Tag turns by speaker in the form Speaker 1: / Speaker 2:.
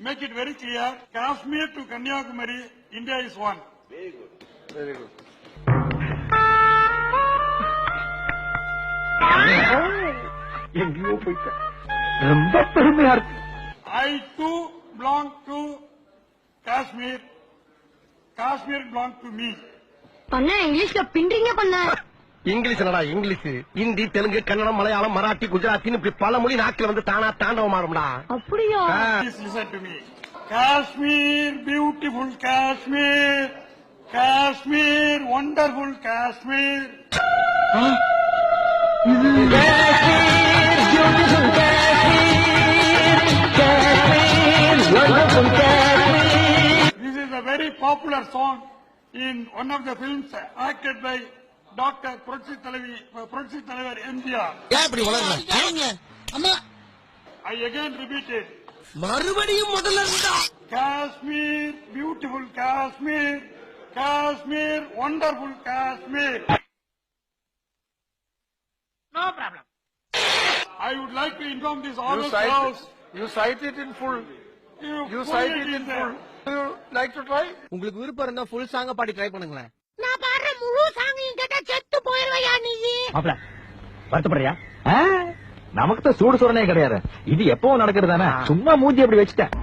Speaker 1: make it very clear, Kashmir to Kanyakumari, India is one.
Speaker 2: Very good. Very good.
Speaker 3: எங்கேயோ போயிட்டேன். ரொம்ப பெருமையா இருக்கு.
Speaker 1: I too belong to Kashmir. Kashmir belong to me.
Speaker 4: பண்ண இங்கிலீஷ்ல பின்றீங்க பண்ண.
Speaker 3: இங்கிலீஷ் என்னடா இங்கிலீஷ், ஹிந்தி, தெலுங்கு, கன்னடம், மலையாளம், மராட்டி, குஜராத்தின்னு இப்படி பல மொழி நாக்கில் வந்து தானா தாண்டவம் ஆடும்டா.
Speaker 4: அப்படியா?
Speaker 1: Please listen to me. Kashmir, beautiful Kashmir. Kashmir, wonderful Kashmir. This is a very popular song in one of the films acted by Dr. Puratchi Thalaivar MGR.
Speaker 3: ஏன் இப்படி வளர்ற? அம்மா
Speaker 1: I again repeat it.
Speaker 3: மறுபடியும் முதல்ல இருந்தா.
Speaker 1: Kashmir, beautiful Kashmir. Kashmir, wonderful Kashmir.
Speaker 5: No problem.
Speaker 1: I would like to inform this all
Speaker 2: You
Speaker 1: of
Speaker 2: cite, you cite it in full. You
Speaker 1: put
Speaker 2: cite it
Speaker 1: in
Speaker 2: in
Speaker 1: there.
Speaker 2: full. Do you like to try?
Speaker 3: உங்களுக்கு விருப்பம் இருந்தா full சாங்க பாடி try பண்ணுங்களேன்.
Speaker 4: நான் பாடுற முழு சாங்கையும் கேட்டா செத்து போயிருவையா நீ?
Speaker 6: மாப்ள வருத்தப்படுறியா? நமக்கு தான் சூடு சுரணே கிடையாது. இது எப்பவும் நடக்கிறது தானே. சும்மா மூஞ்சி அப்படி வச்சுட்டேன்.